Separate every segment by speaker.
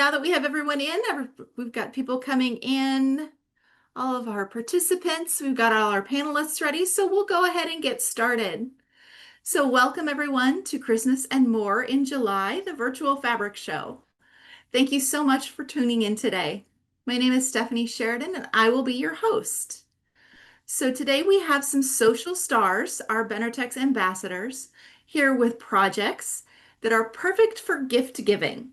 Speaker 1: now that we have everyone in, we've got people coming in, all of our participants, we've got all our panelists ready, so we'll go ahead and get started. So welcome everyone to Christmas and More in July, the virtual fabric show. Thank you so much for tuning in today. My name is Stephanie Sheridan and I will be your host. So today we have some social stars, our Benartex ambassadors, here with projects that are perfect for gift giving.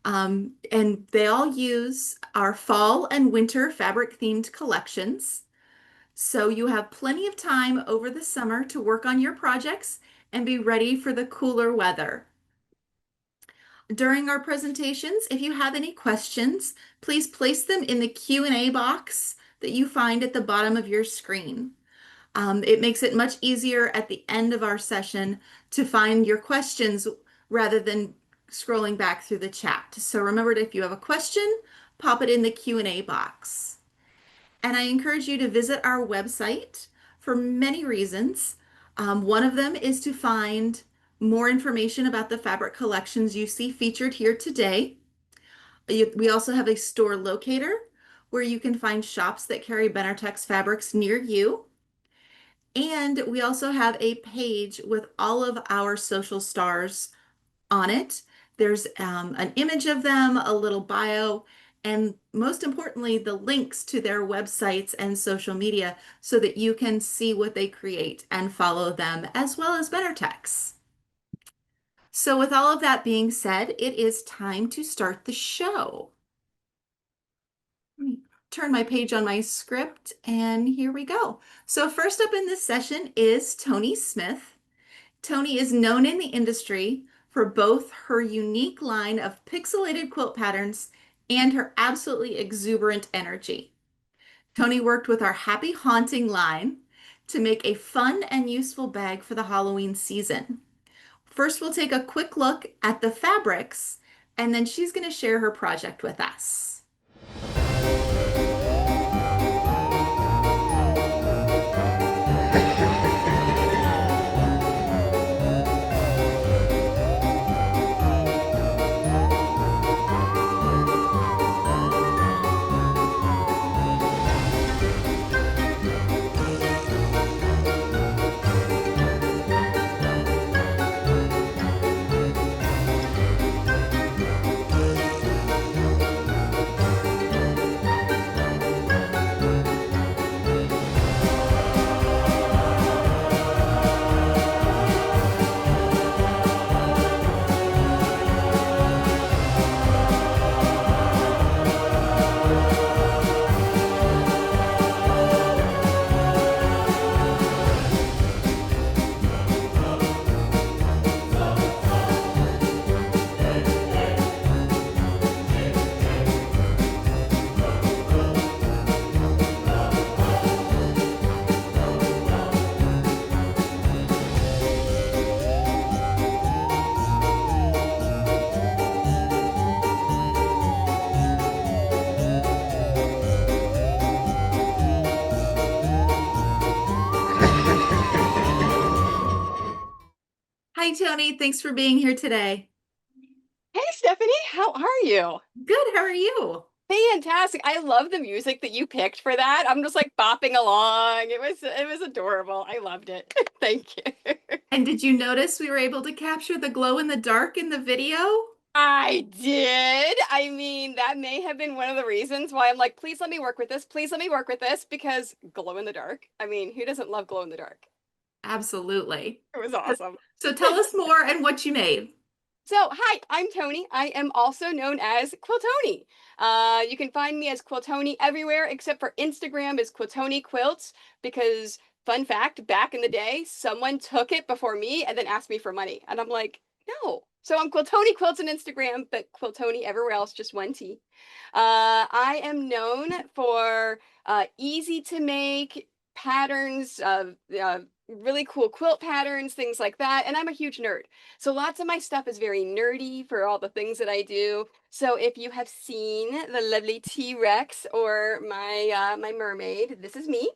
Speaker 1: And they all use our fall and winter fabric themed collections. So you have plenty of time over the summer to work on your projects and be ready for the cooler weather. During our presentations, if you have any questions, please place them in the Q&A box that you find at the bottom of your screen. It makes it much easier at the end of our session to find your questions rather than scrolling back through the chat. So remember, if you have a question, pop it in the Q&A box. And I encourage you to visit our website for many reasons. One of them is to find more information about the fabric collections you see featured here today. We also have a store locator where you can find shops that carry Benartex fabrics near you. And we also have a page with all of our social stars on it. There's an image of them, a little bio, and most importantly, the links to their websites and social media so that you can see what they create and follow them, as well as Benartex. So with all of that being said, it is time to start the show. Let me turn my page on my script, and here we go. So first up in this session is Tony Smith. Tony is known in the industry for both her unique line of pixelated quilt patterns and her absolutely exuberant energy. Tony worked with our Happy Haunting line to make a fun and useful bag for the Halloween season. First, we'll take a quick look at the fabrics, and then she's going to share her project with us. Hi, Tony. Thanks for being here today.
Speaker 2: Hey, Stephanie, how are you?
Speaker 1: Good. How are you?
Speaker 2: Fantastic. I love the music that you picked for that. I'm just like bopping along. It was adorable. I loved it. Thank you.
Speaker 1: And did you notice we were able to capture the glow in the dark in the video?
Speaker 2: I did. I mean, that may have been one of the reasons why I'm like, please let me work with this. Please let me work with this because glow in the dark. I mean, who doesn't love glow in the dark?
Speaker 1: Absolutely.
Speaker 2: It was awesome.
Speaker 1: So tell us more and what you made.
Speaker 2: So, hi, I'm Tony. I am also known as Quiltoni. You can find me as Quiltoni everywhere except for Instagram is Quiltoni Quilts because, fun fact, back in the day, someone took it before me and then asked me for money. And I'm like, no. So I'm Quiltoni Quilts on Instagram, but Quiltoni everywhere else, just one T. I am known for easy to make patterns of really cool quilt patterns, things like that. And I'm a huge nerd. So lots of my stuff is very nerdy for all the things that I do. So if you have seen the lovely T-Rex or my mermaid, this is me.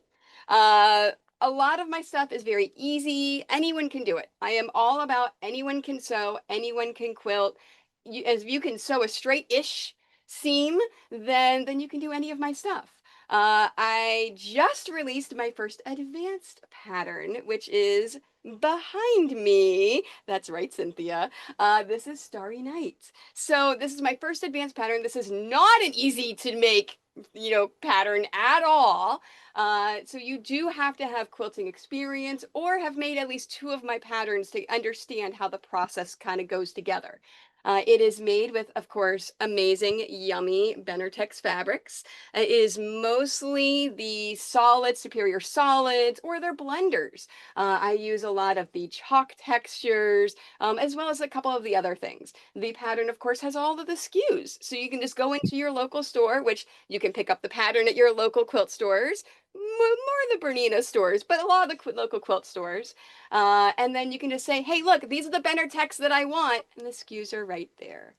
Speaker 2: A lot of my stuff is very easy. Anyone can do it. I am all about anyone can sew, anyone can quilt. As you can sew a straight-ish seam, then you can do any of my stuff. I just released my first advanced pattern, which is behind me. That's right, Cynthia. This is Starry Night. So this is my first advanced pattern. This is not an easy to make, pattern at all. So you do have to have quilting experience or have made at least two of my patterns to understand how the process kind of goes together. It is made with, of course, amazing, yummy Benartex fabrics. It is mostly the solid, superior solids, or their blenders. I use a lot of the chalk textures, as well as a couple of the other things. The pattern, of course, has all of the SKUs. So you can just go into your local store, which you can pick up the pattern at your local quilt stores, more the Bernina stores, but a lot of the local quilt stores. And then you can just say, hey, look, these are the Benartex that I want. And the SKUs are right there.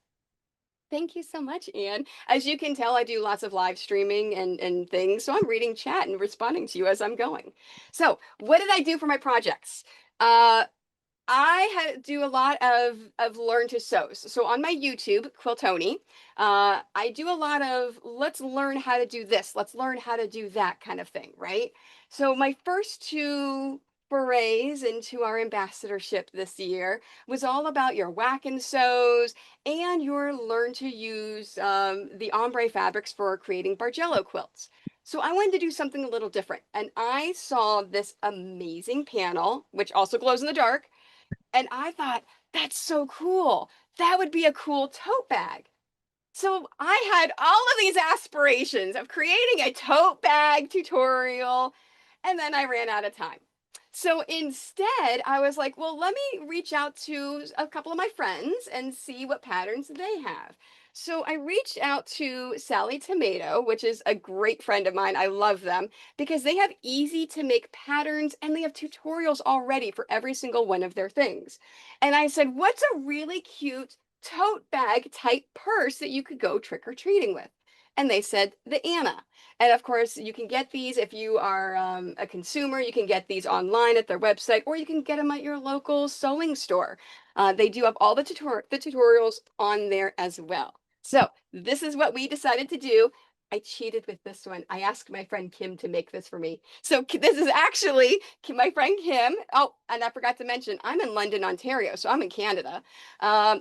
Speaker 2: Thank you so much, Anne. As you can tell, I do lots of live streaming and things. So I'm reading chat and responding to you as I'm going. So what did I do for my projects? Uh, do a lot of learn to sews. So on my YouTube, Quiltoni, I do a lot of let's learn how to do this, let's learn how to do that kind of thing, right? So my first two forays into our ambassadorship this year was all about your whack and sews and your learn to use the ombre fabrics for creating Bargello quilts. So I wanted to do something a little different, and I saw this amazing panel, which also glows in the dark, and I thought, that's so cool. That would be a cool tote bag. So I had all of these aspirations of creating a tote bag tutorial, and then I ran out of time. So instead, I was like, well, let me reach out to a couple of my friends and see what patterns they have. So I reached out to Sally Tomato, which is a great friend of mine. I love them because they have easy to make patterns and they have tutorials already for every single one of their things. And I said, what's a really cute tote bag type purse that you could go trick or treating with? And they said the Anna. And of course, you can get these if you are a consumer. You can get these online at their website, or you can get them at your local sewing store. They do have all the tutorials on there as well. So this is what we decided to do. I cheated with this one. I asked my friend Kim to make this for me. So this is actually my friend Kim. Oh, and I forgot to mention, I'm in London, Ontario, so I'm in Canada,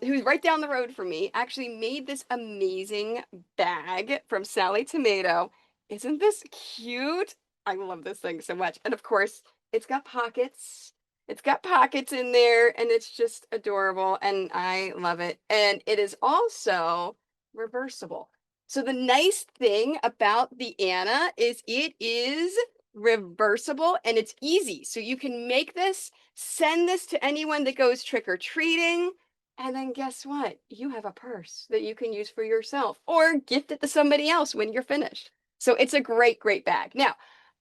Speaker 2: who's right down the road from me, actually made this amazing bag from Sally Tomato. Isn't this cute? I love this thing so much. And of course, it's got pockets. It's got pockets in there, and it's just adorable, and I love it. And it is also reversible. So the nice thing about the Anna is it is reversible and it's easy. So you can make this, send this to anyone that goes trick or treating, and then guess what? You have a purse that you can use for yourself or gift it to somebody else when you're finished. So it's a great, great bag. Now,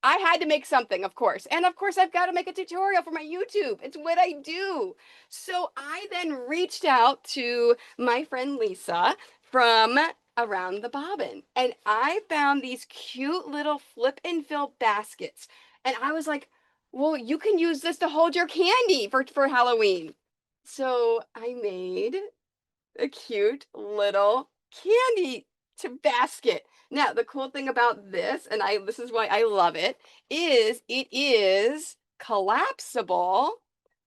Speaker 2: I had to make something, of course. And of course, I've got to make a tutorial for my YouTube. It's what I do. So I then reached out to my friend Lisa from Around the Bobbin, and I found these cute little flip and fill baskets. And I was like, well, you can use this to hold your candy for Halloween. So I made a cute little candy to basket. Now, the cool thing about this, and this is why I love it is collapsible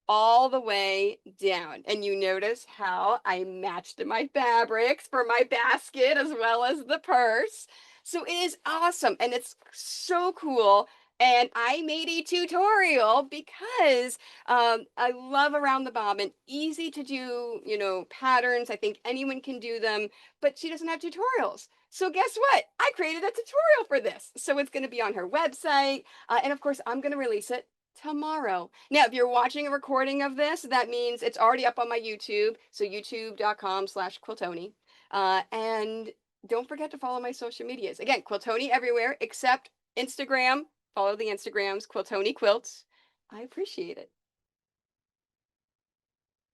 Speaker 2: all the way down. And you notice how I matched my fabrics for my basket as well as the purse. So it is awesome and it's so cool. And I made a tutorial because I love Around the Bobbin. Easy to do, patterns. I think anyone can do them, but she doesn't have tutorials. So guess what? I created a tutorial for this. So it's going to be on her website. And of course, I'm going to release it tomorrow. Now, if you're watching a recording of this, that means it's already up on my YouTube. So youtube.com/Quiltoni. And don't forget to follow my social medias. Again, Quiltoni everywhere except Instagram. Follow the Instagrams, Quiltoni Quilts. I appreciate it.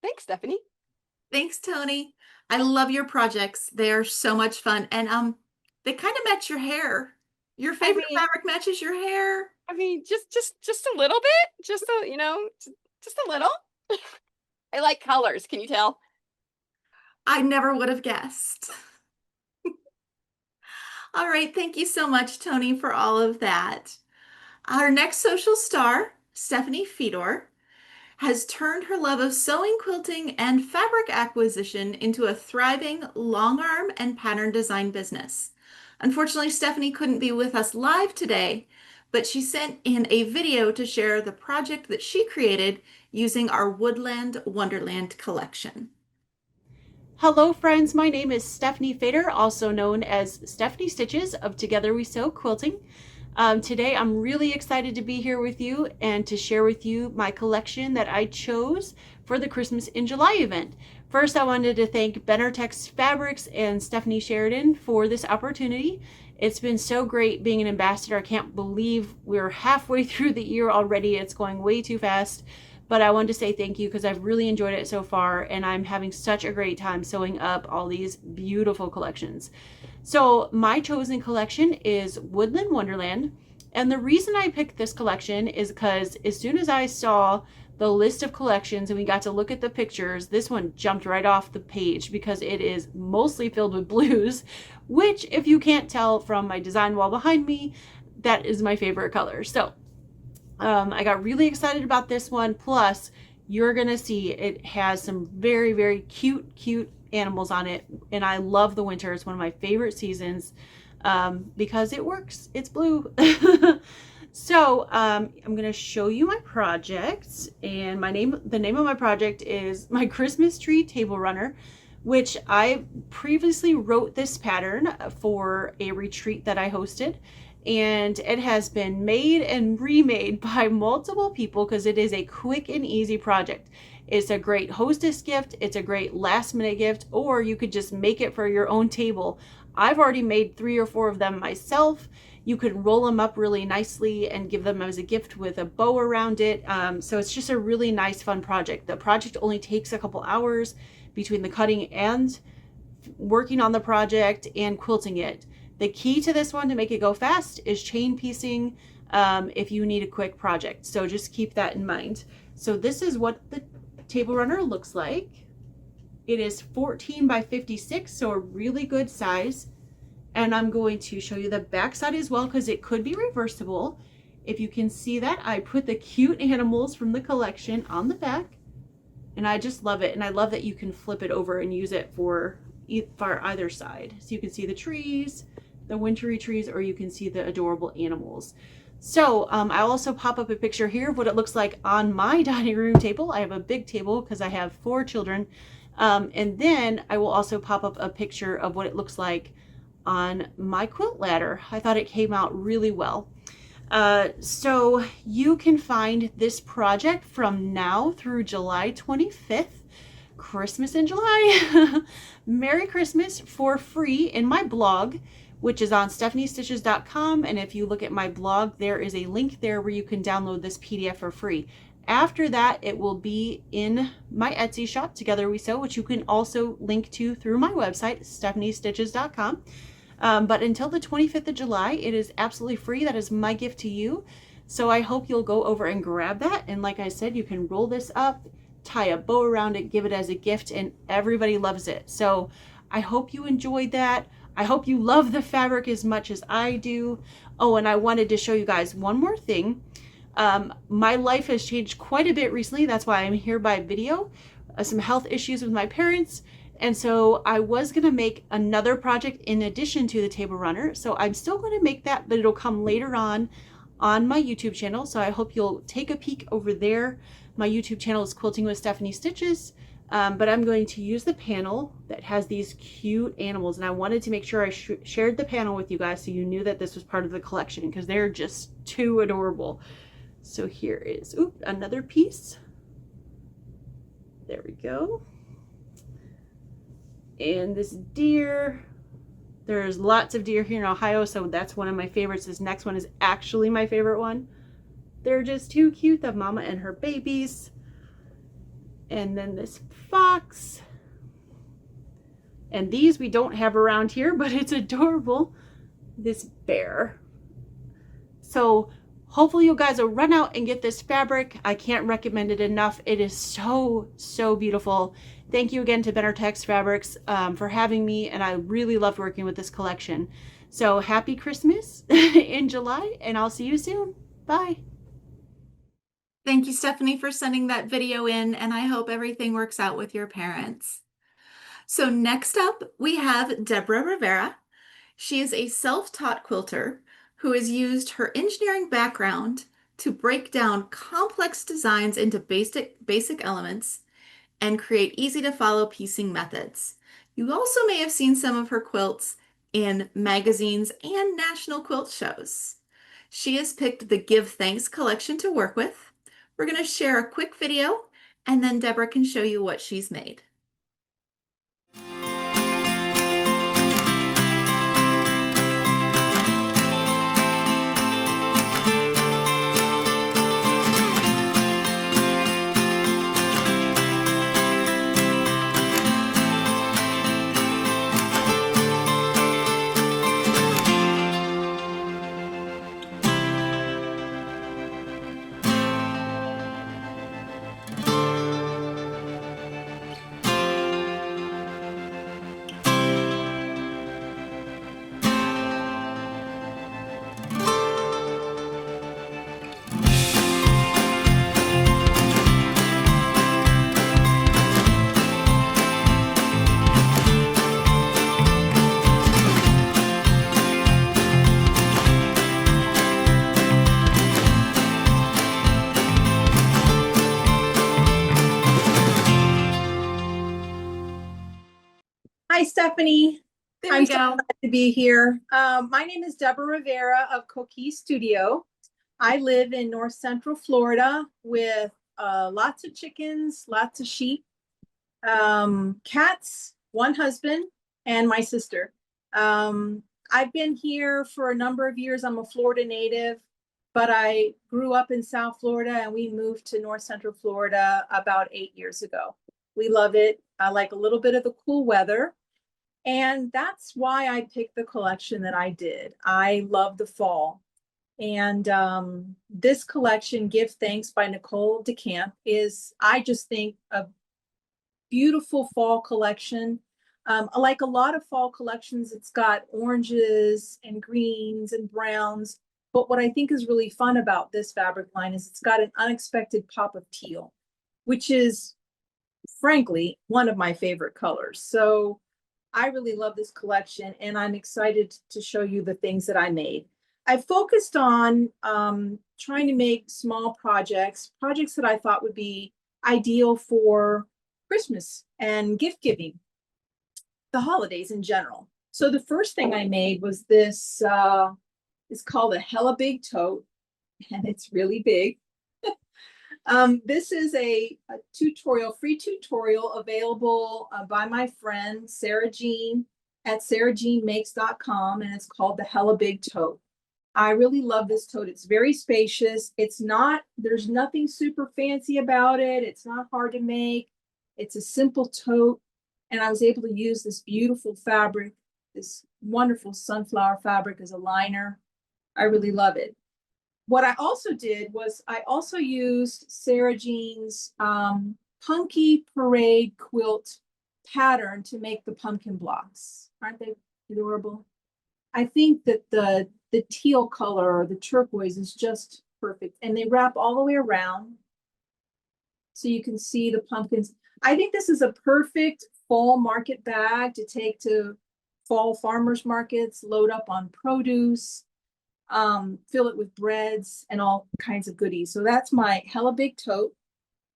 Speaker 2: Thanks, Stephanie.
Speaker 1: Thanks, Tony. I love your projects. They are so much fun. And they kind of match your hair. Your
Speaker 2: I
Speaker 1: favorite
Speaker 2: mean,
Speaker 1: fabric matches your hair.
Speaker 2: just a little bit, just a little. I like colors. Can you tell?
Speaker 1: I never would have guessed. All right, thank you so much, Tony, for all of that. Our next social star, Stephanie Fedor, has turned her love of sewing, quilting, and fabric acquisition into a thriving long arm and pattern design business. Unfortunately, Stephanie couldn't be with us live today, but she sent in a video to share the project that she created using our Woodland Wonderland collection.
Speaker 3: Hello, friends. My name is Stephanie Fedor, also known as Stephanie Stitches of Together We Sew Quilting. Today, I'm really excited to be here with you and to share with you my collection that I chose for the Christmas in July event. First, I wanted to thank Benartex Fabrics and Stephanie Sheridan for this opportunity. It's been so great being an ambassador. I can't believe we're halfway through the year already. It's going way too fast. But I wanted to say thank you because I've really enjoyed it so far, and I'm having such a great time sewing up all these beautiful collections. So my chosen collection is Woodland Wonderland, and the reason I picked this collection is because as soon as I saw the list of collections and we got to look at the pictures, this one jumped right off the page because it is mostly filled with blues, which, if you can't tell from my design wall behind me, that is my favorite color. So I got really excited about this one. Plus, you're going to see it has some very, very cute animals on it. And I love the winter. It's one of my favorite seasons because it works. It's blue. So I'm going to show you my projects. And the name of my project is my Christmas Tree Table Runner, which I previously wrote this pattern for a retreat that I hosted. And it has been made and remade by multiple people because it is a quick and easy project. It's a great hostess gift, it's a great last minute gift, or you could just make it for your own table. I've already made 3 or 4 of them myself. You could roll them up really nicely and give them as a gift with a bow around it. So it's just a really nice, fun project. The project only takes a couple hours between the cutting and working on the project and quilting it. The key to this one to make it go fast is chain piecing if you need a quick project. So just keep that in mind. So this is what the table runner looks like. It is 14 by 56, so a really good size. And I'm going to show you the back side as well because it could be reversible. If you can see that, I put the cute animals from the collection on the back. And I just love it. And I love that you can flip it over and use it for either side. So you can see the trees, the wintry trees, or you can see the adorable animals. So I'll also pop up a picture here of what it looks like on my dining room table. I have a big table because I have 4 children. And then I will also pop up a picture of what it looks like on my quilt ladder. I thought it came out really well. So you can find this project from now through July 25th, Christmas in July. Merry Christmas, for free in my blog, which is on stephaniestitches.com. And if you look at my blog, there is a link there where you can download this PDF for free. After that, it will be in my Etsy shop, Together We Sew, which you can also link to through my website, stephaniestitches.com. But until the 25th of July, it is absolutely free. That is my gift to you. So I hope you'll go over and grab that. And like I said, you can roll this up, tie a bow around it, give it as a gift, and everybody loves it. So I hope you enjoyed that. I hope you love the fabric as much as I do. Oh, and I wanted to show you guys one more thing. My life has changed quite a bit recently. That's why I'm here by video. Some health issues with my parents. And so I was going to make another project in addition to the table runner. So I'm still going to make that, but it'll come later on my YouTube channel. So I hope you'll take a peek over there. My YouTube channel is Quilting with Stephanie Stitches. But I'm going to use the panel that has these cute animals. And I wanted to make sure I shared the panel with you guys so you knew that this was part of the collection because they're just too adorable. So here is another piece. There we go. And this deer, there's lots of deer here in Ohio, so that's one of my favorites. This next one is actually my favorite one. They're just too cute, the mama and her babies. And then this fox. And these we don't have around here, but it's adorable. This bear. So hopefully you guys will run out and get this fabric. I can't recommend it enough. It is so beautiful. Thank you again to Benartex Fabrics for having me, and I really loved working with this collection. So happy Christmas in July, and I'll see you soon. Bye.
Speaker 1: Thank you, Stephanie, for sending that video in, and I hope everything works out with your parents. So next up, we have Deborah Rivera. She is a self-taught quilter who has used her engineering background to break down complex designs into basic elements and create easy to follow piecing methods. You also may have seen some of her quilts in magazines and national quilt shows. She has picked the Give Thanks collection to work with. We're going to share a quick video and then Deborah can show you what she's made.
Speaker 4: Hi, Stephanie.
Speaker 1: There
Speaker 4: I'm
Speaker 1: we
Speaker 4: so
Speaker 1: go.
Speaker 4: glad to be here. My name is Deborah Rivera of Coquille Studio. I live in North Central Florida with lots of chickens, lots of sheep, cats, one husband, and my sister. I've been here for a number of years. I'm a Florida native, but I grew up in South Florida and we moved to North Central Florida about 8 years ago. We love it. I like a little bit of the cool weather. And that's why I picked the collection that I did. I love the fall. And this collection, Give Thanks by Nicole DeCamp, is, I just think, a beautiful fall collection. Like a lot of fall collections, it's got oranges and greens and browns. But what I think is really fun about this fabric line is it's got an unexpected pop of teal, which is, frankly, one of my favorite colors. So I really love this collection and I'm excited to show you the things that I made. I focused on trying to make small projects that I thought would be ideal for Christmas and gift giving, the holidays in general. So the first thing I made was this, it's called a Hella Big Tote, and it's really big. This is a tutorial, free tutorial available by my friend Sarah Jean at sarahjeanmakes.com, and it's called the Hella Big Tote. I really love this tote. It's very spacious. There's nothing super fancy about it. It's not hard to make. It's a simple tote, and I was able to use this beautiful fabric, this wonderful sunflower fabric as a liner. I really love it. What I also did was I also used Sarah Jean's Punky Parade quilt pattern to make the pumpkin blocks. Aren't they adorable? I think that the teal color or the turquoise is just perfect. And they wrap all the way around so you can see the pumpkins. I think this is a perfect fall market bag to take to fall farmers markets, load up on produce, fill it with breads and all kinds of goodies. So that's my Hella Big Tote.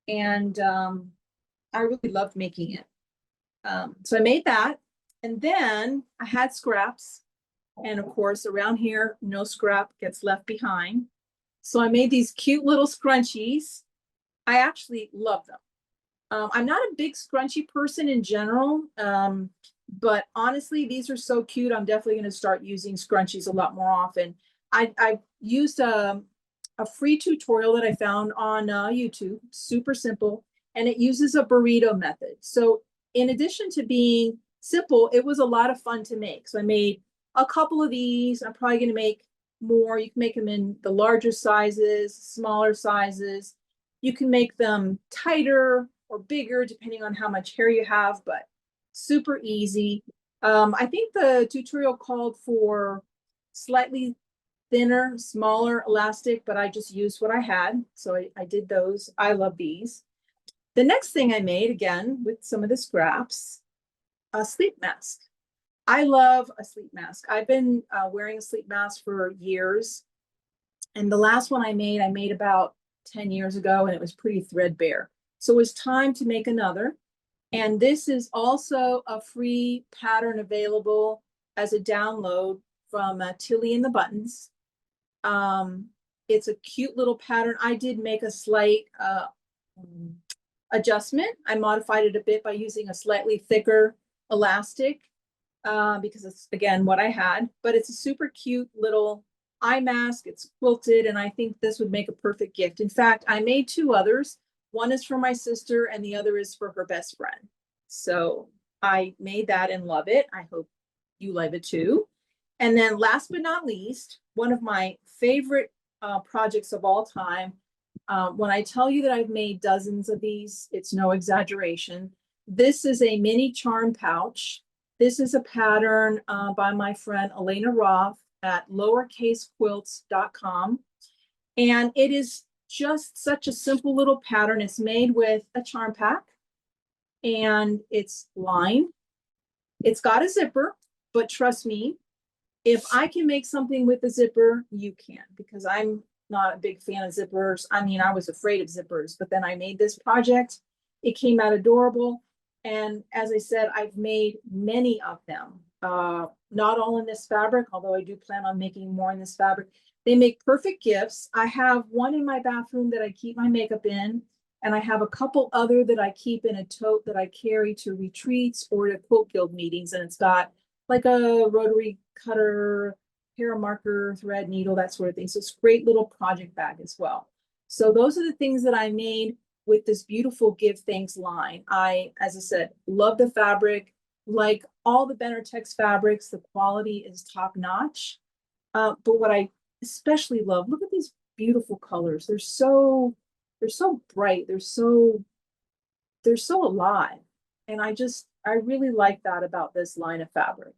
Speaker 4: And I really loved making it. So I made that. And then I had scraps. And of course, around here, no scrap gets left behind. So I made these cute little scrunchies. I actually love them. I'm not a big scrunchie person in general, but honestly, these are so cute. I'm definitely going to start using scrunchies a lot more often. I used a free tutorial that I found on YouTube, super simple, and it uses a burrito method. So in addition to being simple, it was a lot of fun to make. So I made a couple of these. I'm probably going to make more. You can make them in the larger sizes, smaller sizes. You can make them tighter or bigger, depending on how much hair you have, but super easy. I think the tutorial called for slightly thinner, smaller elastic, but I just used what I had. So I did those. I love these. The next thing I made, again, with some of the scraps, a sleep mask. I love a sleep mask. I've been wearing a sleep mask for years. And the last one I made about 10 years ago, and it was pretty threadbare. So it was time to make another. And this is also a free pattern available as a download from Tilly and the Buttons. It's a cute little pattern. I did make a slight adjustment. I modified it a bit by using a slightly thicker elastic because it's, again, what I had. But it's a super cute little eye mask. It's quilted, and I think this would make a perfect gift. In fact, I made two others. One is for my sister, and the other is for her best friend. So I made that and love it. I hope you love it too. And then last but not least, one of my favorite projects of all time. When I tell you that I've made dozens of these, it's no exaggeration. This is a mini charm pouch. This is a pattern by my friend Elena Roth at lowercasequilts.com. And it is just such a simple little pattern. It's made with a charm pack and it's lined. It's got a zipper, but trust me, if I can make something with a zipper, you can, because I'm not a big fan of zippers. I mean, I was afraid of zippers, but then I made this project. It came out adorable. And as I said, I've made many of them, not all in this fabric, although I do plan on making more in this fabric. They make perfect gifts. I have one in my bathroom that I keep my makeup in, and I have a couple other that I keep in a tote that I carry to retreats or to quilt guild meetings. And it's got like a rotary cutter, hair marker, thread, needle, that sort of thing. So it's a great little project bag as well. So those are the things that I made with this beautiful Give Thanks line. As I said, love the fabric. Like all the Benartex fabrics, the quality is top notch. But what I especially love, look at these beautiful colors. They're so bright. They're so alive. And I really like that about this line of fabric.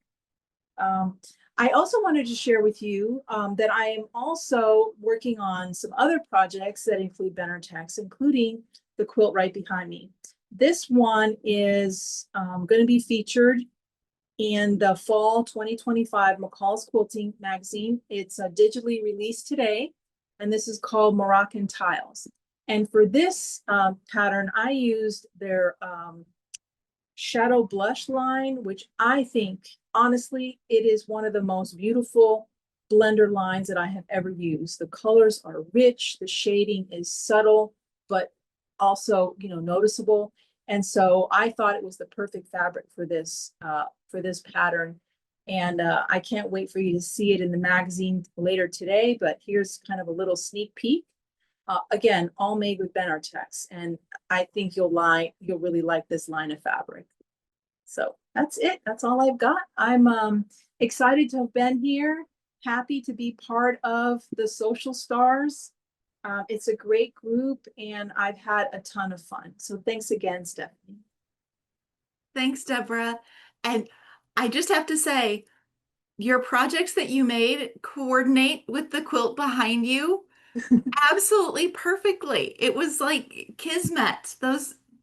Speaker 4: I also wanted to share with you that I am also working on some other projects that include Benartex, including the quilt right behind me. This one is going to be featured in the fall 2025 McCall's Quilting magazine. It's digitally released today, and this is called Moroccan Tiles. And for this pattern, I used their Shadow Blush line, which I think, honestly, it is one of the most beautiful blender lines that I have ever used. The colors are rich, the shading is subtle, but also, noticeable. And so I thought it was the perfect fabric for this pattern. And I can't wait for you to see it in the magazine later today, but here's kind of a little sneak peek. Again, all made with Benartex, and I think you'll really like this line of fabric. So that's it. That's all I've got. I'm excited to have been here. Happy to be part of the Social Stars. It's a great group, and I've had a ton of fun. So thanks again, Stephanie.
Speaker 1: Thanks, Deborah. And I just have to say, your projects that you made coordinate with the quilt behind you absolutely perfectly. It was like kismet.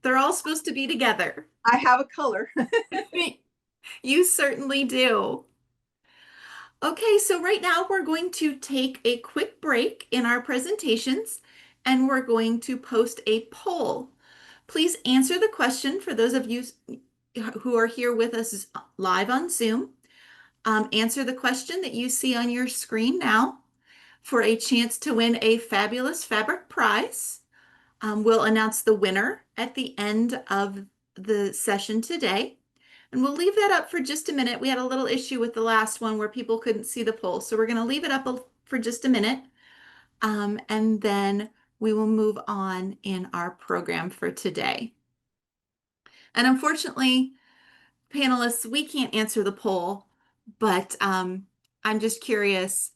Speaker 1: They're all supposed to be together.
Speaker 4: I have a color.
Speaker 1: You certainly do. Okay, so right now we're going to take a quick break in our presentations and we're going to post a poll. Please answer the question for those of you who are here with us live on Zoom. Answer the question that you see on your screen now for a chance to win a fabulous fabric prize. We'll announce the winner at the end of the session today. And we'll leave that up for just a minute. We had a little issue with the last one where people couldn't see the poll. So we're going to leave it up for just a minute. And then we will move on in our program for today. And unfortunately, panelists, we can't answer the poll, but I'm just curious,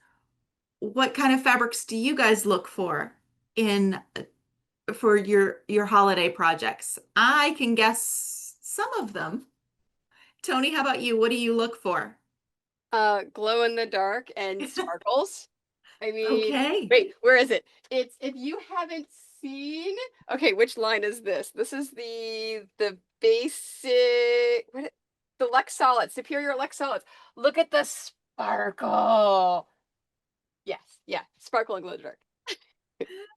Speaker 1: what kind of fabrics do you guys look for for your holiday projects? I can guess some of them. Tony, how about you? What do you look for?
Speaker 2: Glow in the dark and sparkles. I mean,
Speaker 1: Okay.
Speaker 2: wait, where is it? It's if you haven't seen. Okay, which line is this? This is the basic the Lex Solid, Superior Lex Solids. Look at the sparkle. Yes, yeah, sparkle and glow in the dark.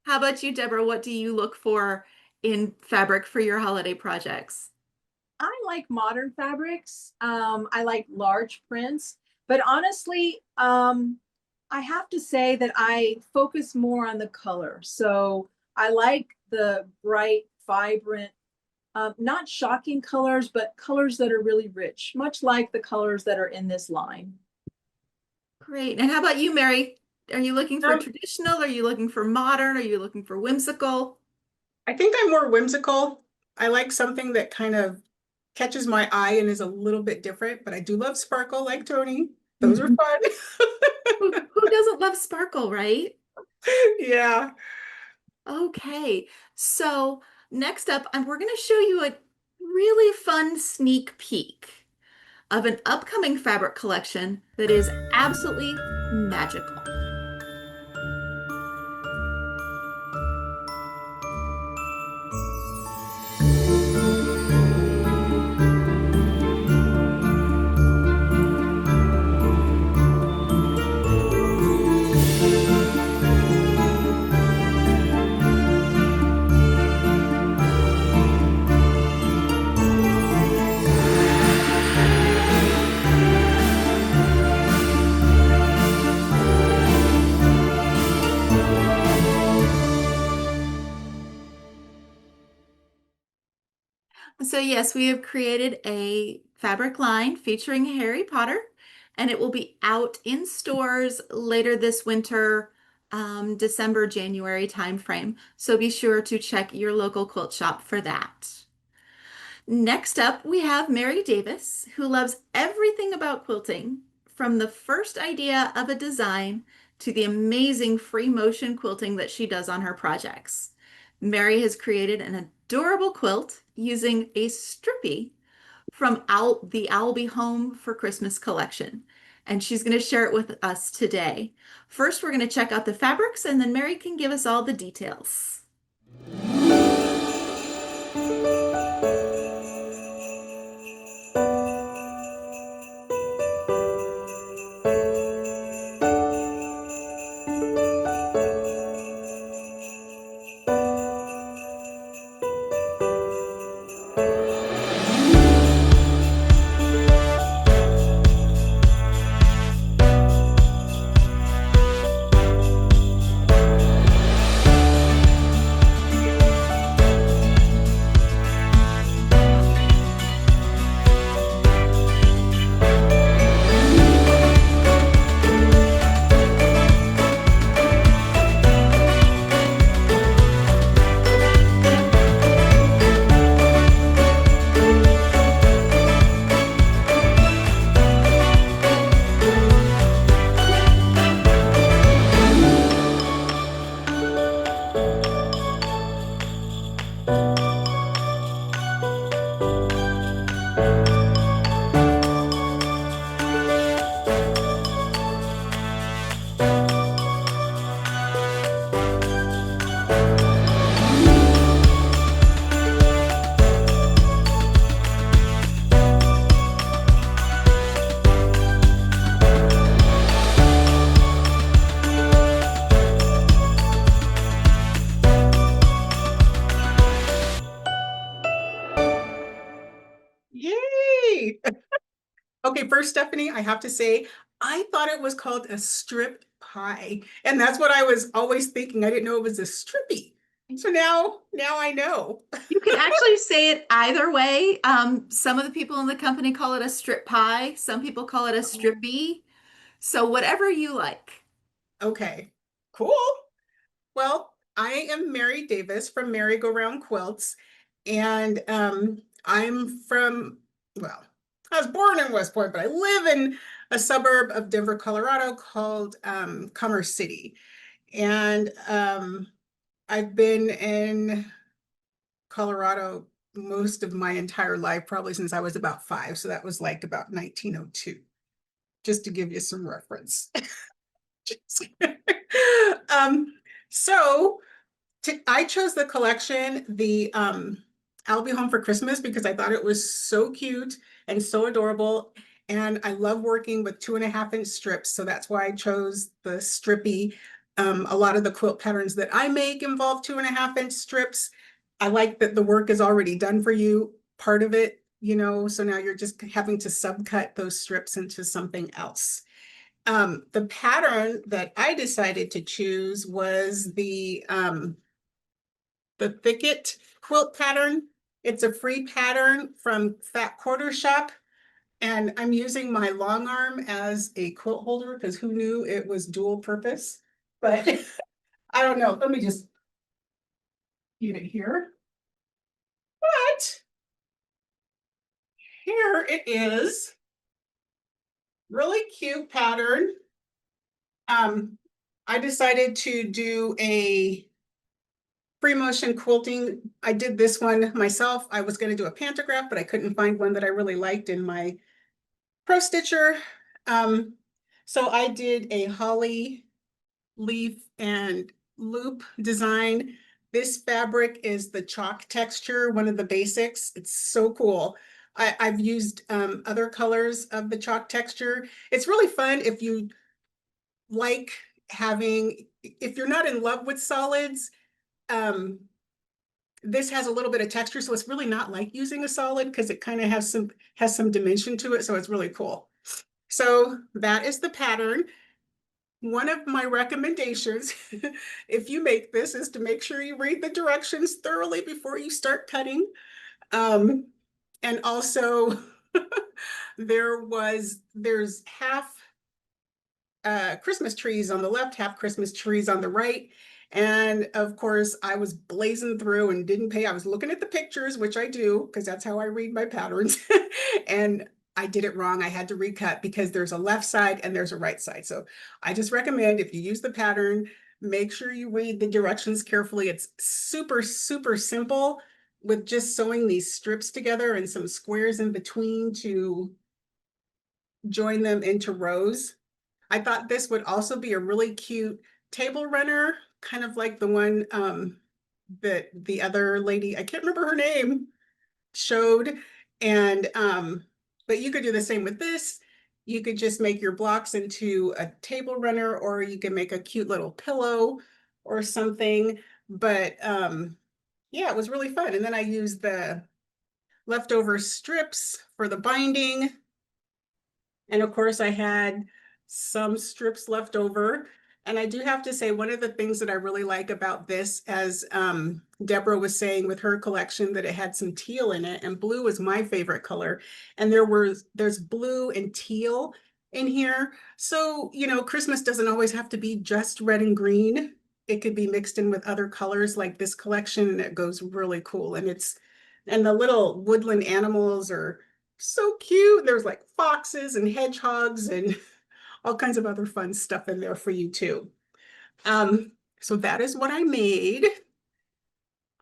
Speaker 1: How about you, Deborah? What do you look for in fabric for your holiday projects?
Speaker 4: I like modern fabrics. I like large prints, but honestly, I have to say that I focus more on the color. So I like the bright, vibrant, not shocking colors, but colors that are really rich, much like the colors that are in this line.
Speaker 1: Great. And how about you, Mary? Are you looking for
Speaker 5: Um,
Speaker 1: traditional? Are you looking for modern? Are you looking for whimsical?
Speaker 5: I think I'm more whimsical. I like something that kind of catches my eye and is a little bit different, but I do love sparkle like Tony. Those are
Speaker 1: Who,
Speaker 5: fun.
Speaker 1: who doesn't love sparkle, right?
Speaker 5: Yeah.
Speaker 1: Okay. So next up, we're going to show you a really fun sneak peek of an upcoming fabric collection that is absolutely magical. So yes, we have created a fabric line featuring Harry Potter, and it will be out in stores later this winter, December, January timeframe. So be sure to check your local quilt shop for that. Next up, we have Mary Davis, who loves everything about quilting, from the first idea of a design to the amazing free motion quilting that she does on her projects. Mary has created an adorable quilt using a strippy from the I'll Be Home for Christmas collection, and she's going to share it with us today. First, we're going to check out the fabrics, and then Mary can give us all the details.
Speaker 5: Yay. Okay, first, Stephanie, I have to say, I thought it was called a strip pie. And that's what I was always thinking. I didn't know it was a strippy. So now I know.
Speaker 1: You can actually say it either way. Some of the people in the company call it a strip pie. Some people call it a strippy. So whatever you like.
Speaker 5: Okay, cool. Well, I am Mary Davis from Merry Go Round Quilts, and I'm from, well, I was born in West Point, but I live in a suburb of Denver, Colorado called Commerce City. And I've been in Colorado most of my entire life, probably since I was about 5. So that was like about 1902, just to give you some reference. um, so I chose the collection, the I'll Be Home for Christmas, because I thought it was so cute and so adorable. And I love working with 2.5-inch strips. So that's why I chose the strippy. A lot of the quilt patterns that I make involve 2.5-inch strips. I like that the work is already done for you, part of it, so now you're just having to subcut those strips into something else. The pattern that I decided to choose was the thicket quilt pattern. It's a free pattern from Fat Quarter Shop. And I'm using my long arm as a quilt holder because who knew it was dual purpose? But I don't know. Let me just get it here. But here it is. Really cute pattern. I decided to do a free motion quilting. I did this one myself. I was going to do a pantograph, but I couldn't find one that I really liked in my Pro Stitcher. So I did a holly leaf and loop design. This fabric is the chalk texture, one of the basics. It's so cool. I've used other colors of the chalk texture. It's really fun if you like if you're not in love with solids, this has a little bit of texture, so it's really not like using a solid because it kind of has some dimension to it, so it's really cool. So that is the pattern. One of my recommendations, if you make this, is to make sure you read the directions thoroughly before you start cutting. And also, there's half Christmas trees on the left, half Christmas trees on the right. And of course, I was blazing through and didn't pay. I was looking at the pictures, which I do, because that's how I read my patterns. And I did it wrong. I had to recut because there's a left side and there's a right side. So I just recommend if you use the pattern, make sure you read the directions carefully. It's super, super simple with just sewing these strips together and some squares in between to join them into rows. I thought this would also be a really cute table runner, kind of like the one that the other lady, I can't remember her name, showed. And but you could do the same with this. You could just make your blocks into a table runner, or you can make a cute little pillow or something. But yeah, it was really fun. And then I used the leftover strips for the binding. And of course, I had some strips left over. And I do have to say, one of the things that I really like about this, as Deborah was saying with her collection, that it had some teal in it, and blue is my favorite color. And there's blue and teal in here. So, Christmas doesn't always have to be just red and green. It could be mixed in with other colors like this collection, and it goes really cool. And the little woodland animals are so cute. There's like foxes and hedgehogs and all kinds of other fun stuff in there for you too. So that is what I made.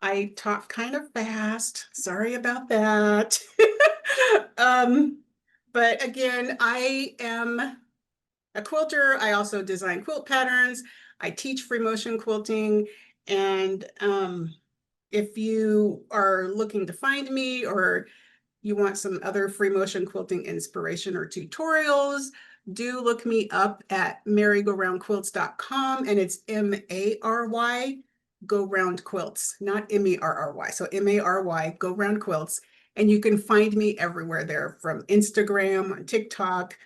Speaker 5: I talk kind of fast. Sorry about that. But again, I am a quilter. I also design quilt patterns. I teach free motion quilting. And if you are looking to find me, or you want some other free motion quilting inspiration or tutorials, do look me up at maryGoRoundQuilts.com, and it's M-A-R-Y, Go Round Quilts, not M-E-R-R-Y. So M-A-R-Y, Go Round Quilts. And you can find me everywhere there, from Instagram, TikTok,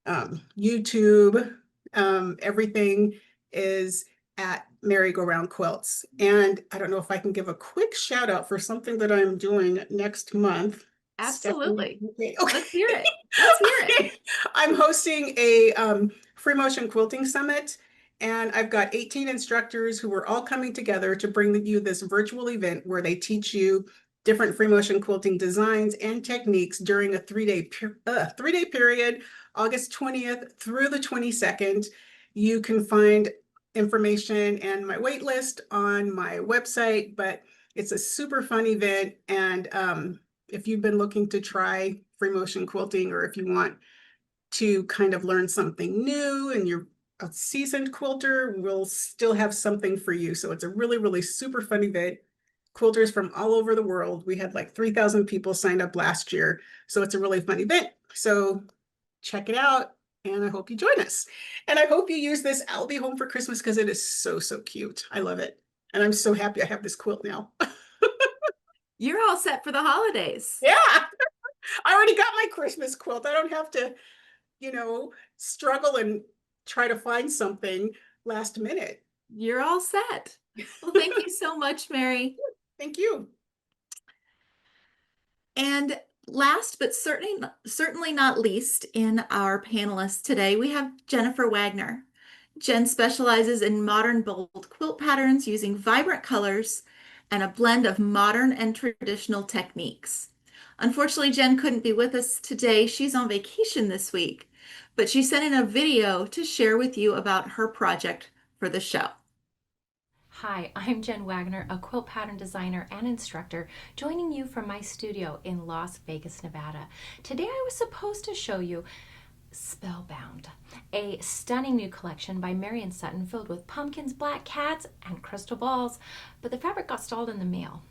Speaker 5: YouTube. Everything is at Merry Go Round Quilts. And I don't know if I can give a quick shout out for something that I'm doing next month.
Speaker 1: Absolutely.
Speaker 5: Okay.
Speaker 1: Let's hear it. Let's hear it.
Speaker 5: Okay. I'm hosting a free motion quilting summit, and I've got 18 instructors who are all coming together to bring you this virtual event where they teach you different free motion quilting designs and techniques during a three-day period, August 20th through the 22nd. You can find information and my wait list on my website, but It's a super fun event. And if you've been looking to try free motion quilting, or if you want to kind of learn something new and you're a seasoned quilter, we'll still have something for you. So it's a really, really super fun event. Quilters from all over the world. We had like 3,000 people signed up last year. So it's a really fun event. So check it out. And I hope you join us. And I hope you use this I'll Be Home for Christmas, because it is so, so cute. I love it. And I'm so happy I have this quilt now.
Speaker 1: You're all set for the holidays.
Speaker 5: Yeah, I already got my Christmas quilt. I don't have to, struggle and try to find something last minute.
Speaker 1: You're all set. Well, thank you so much, Mary.
Speaker 5: Thank you.
Speaker 1: And last but certainly not least in our panelists today, we have Jennifer Wagner. Jen specializes in modern bold quilt patterns using vibrant colors and a blend of modern and traditional techniques. Unfortunately, Jen couldn't be with us today. She's on vacation this week, but she sent in a video to share with you about her project for the show.
Speaker 6: Hi, I'm Jen Wagner, a quilt pattern designer and instructor, joining you from my studio in Las Vegas, Nevada. Today I was supposed to show you Spellbound, a stunning new collection by Marion Sutton filled with pumpkins, black cats, and crystal balls, but the fabric got stalled in the mail.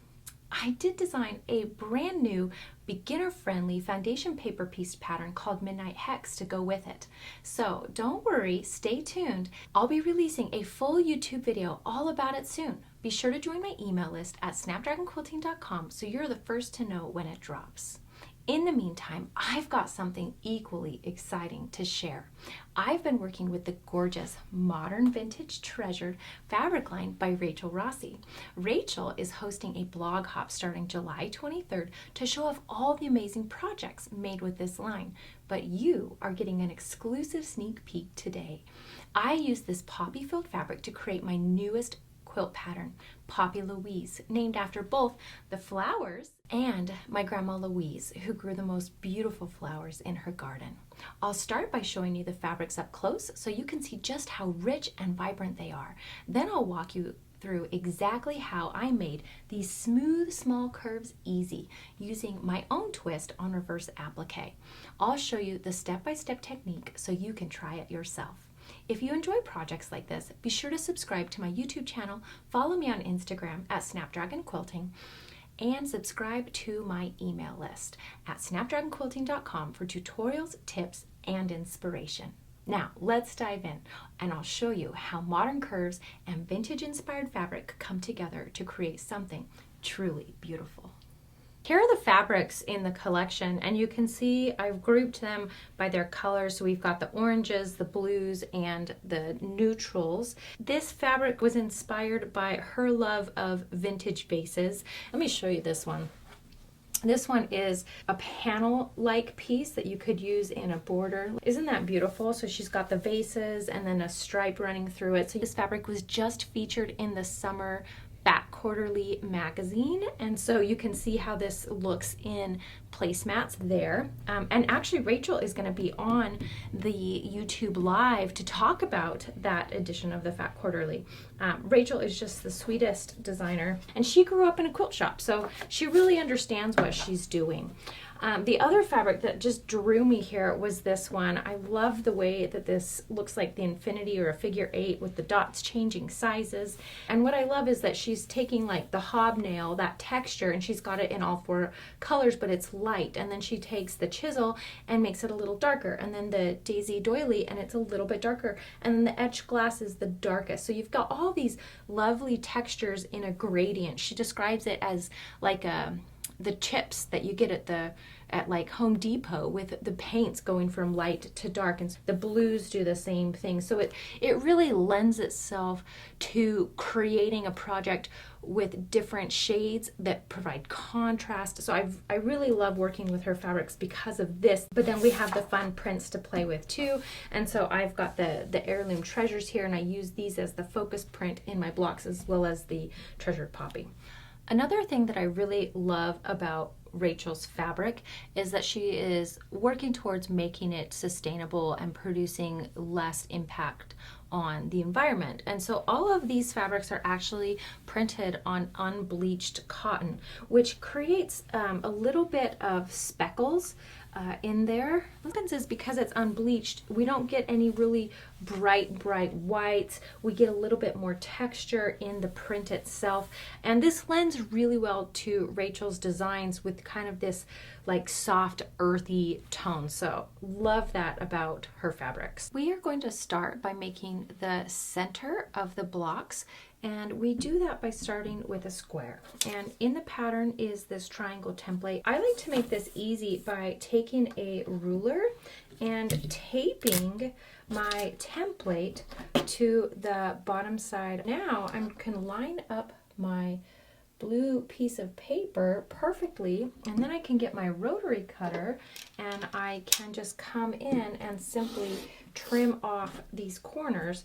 Speaker 6: I did design a brand new beginner-friendly foundation paper piece pattern called Midnight Hex to go with it. So don't worry, stay tuned. I'll be releasing a full YouTube video all about it soon. Be sure to join my email list at snapdragonquilting.com so you're the first to know when it drops. In the meantime, I've got something equally exciting to share. I've been working with the gorgeous modern vintage treasured fabric line by Rachel Rossi. Rachel is hosting a blog hop starting July 23rd to show off all the amazing projects made with this line, but you are getting an exclusive sneak peek today. I used this poppy-filled fabric to create my newest quilt pattern, Poppy Louise, named after both the flowers and my grandma Louise, who grew the most beautiful flowers in her garden. I'll start by showing you the fabrics up close so you can see just how rich and vibrant they are. Then I'll walk you through exactly how I made these smooth small curves easy using my own twist on reverse applique. I'll show you the step-by-step technique so you can try it yourself. If you enjoy projects like this, be sure to subscribe to my YouTube channel, follow me on Instagram at Snapdragon Quilting, and subscribe to my email list at snapdragonquilting.com for tutorials, tips, and inspiration. Now, let's dive in, and I'll show you how modern curves and vintage-inspired fabric come together to create something truly beautiful. Here are the fabrics in the collection, and you can see I've grouped them by their colors. So we've got the oranges, the blues, and the neutrals. This fabric was inspired by her love of vintage vases. Let me show you this one. This one is a panel-like piece that you could use in a border. Isn't that beautiful? So she's got the vases and then a stripe running through it. So this fabric was just featured in the summer Fat Quarterly magazine, and so you can see how this looks in placemats there. And actually Rachel is going to be on the YouTube live to talk about that edition of the Fat Quarterly. Rachel is just the sweetest designer, and she grew up in a quilt shop, so she really understands what she's doing. The other fabric that just drew me here was this one. I love the way that this looks like the infinity or a figure 8 with the dots changing sizes. And what I love is that she's taking like the hobnail, that texture, and she's got it in all 4 colors, but it's light. And then she takes the chisel and makes it a little darker. And then the daisy doily, and it's a little bit darker. And then the etched glass is the darkest. So you've got all these lovely textures in a gradient. She describes it as like the chips that you get at like Home Depot with the paints going from light to dark, and the blues do the same thing. So it really lends itself to creating a project with different shades that provide contrast. So I really love working with her fabrics because of this. But then we have the fun prints to play with too. And so I've got the heirloom treasures here, and I use these as the focus print in my blocks as well as the treasured poppy. Another thing that I really love about Rachel's fabric is that she is working towards making it sustainable and producing less impact on the environment. And so all of these fabrics are actually printed on unbleached cotton, which creates a little bit of speckles in there. What happens is because it's unbleached, we don't get any really bright whites. We get a little bit more texture in the print itself. And this lends really well to Rachel's designs with kind of this like soft, earthy tone. So love that about her fabrics. We are going to start by making the center of the blocks. And we do that by starting with a square. And in the pattern is this triangle template. I like to make this easy by taking a ruler and taping my template to the bottom side. Now I can line up my blue piece of paper perfectly, and then I can get my rotary cutter and I can just come in and simply trim off these corners.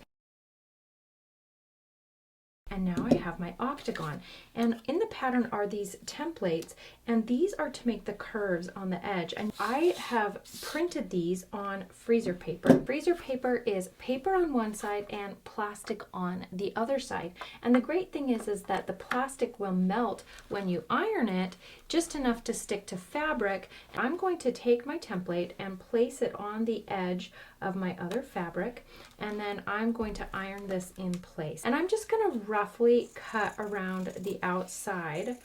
Speaker 6: And now I have my octagon. And in the pattern are these templates, and these are to make the curves on the edge. And I have printed these on freezer paper. Freezer paper is paper on one side and plastic on the other side. And the great thing is that the plastic will melt when you iron it, just enough to stick to fabric. I'm going to take my template and place it on the edge of my other fabric, and then I'm going to iron this in place. And I'm just going to roughly cut around the outside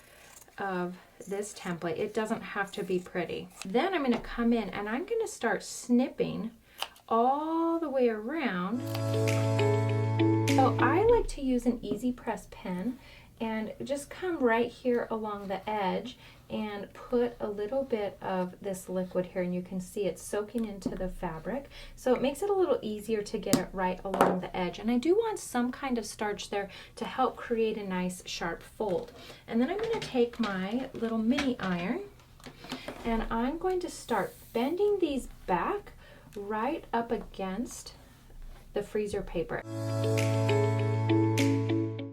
Speaker 6: of this template. It doesn't have to be pretty. Then I'm going to come in and I'm going to start snipping all the way around. So I like to use an easy press pen and just come right here along the edge and put a little bit of this liquid here, and you can see it's soaking into the fabric, so it makes it a little easier to get it right along the edge. And I do want some kind of starch there to help create a nice sharp fold. And then I'm going to take my little mini iron and I'm going to start bending these back right up against the freezer paper.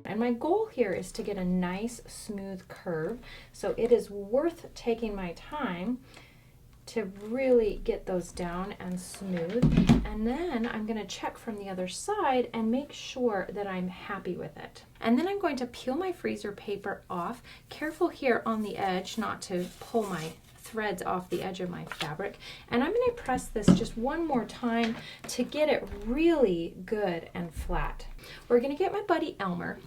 Speaker 6: And my goal here is to get a nice smooth curve, so it is worth taking my time to really get those down and smooth. And then I'm going to check from the other side and make sure that I'm happy with it. And then I'm going to peel my freezer paper off. Careful here on the edge not to pull my threads off the edge of my fabric. And I'm going to press this just one more time to get it really good and flat. We're going to get my buddy Elmer.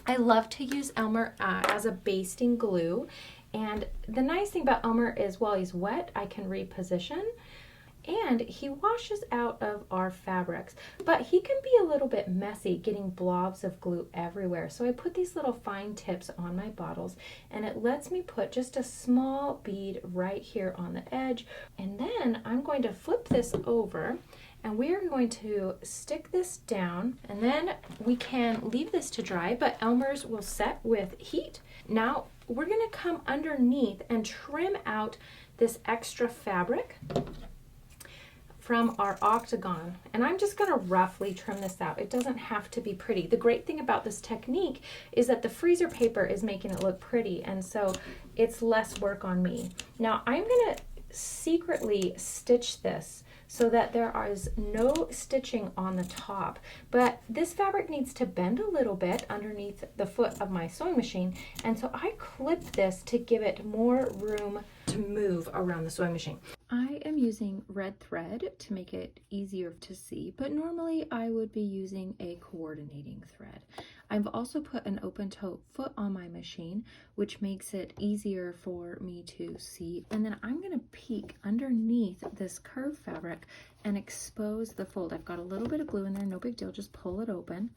Speaker 6: I love to use Elmer as a basting glue. And the nice thing about Elmer is while he's wet, I can reposition. And he washes out of our fabrics, but he can be a little bit messy getting blobs of glue everywhere. So I put these little fine tips on my bottles, and it lets me put just a small bead right here on the edge. And then I'm going to flip this over, and we are going to stick this down, and then we can leave this to dry, but Elmer's will set with heat. Now we're going to come underneath and trim out this extra fabric from our octagon, and I'm just going to roughly trim this out. It doesn't have to be pretty. The great thing about this technique is that the freezer paper is making it look pretty, and so it's less work on me. Now I'm going to secretly stitch this so that there is no stitching on the top, but this fabric needs to bend a little bit underneath the foot of my sewing machine, and so I clip this to give it more room to move around the sewing machine. I am using red thread to make it easier to see, but normally I would be using a coordinating thread. I've also put an open toe foot on my machine, which makes it easier for me to see. And then I'm going to peek underneath this curved fabric and expose the fold. I've got a little bit of glue in there, no big deal, just pull it open.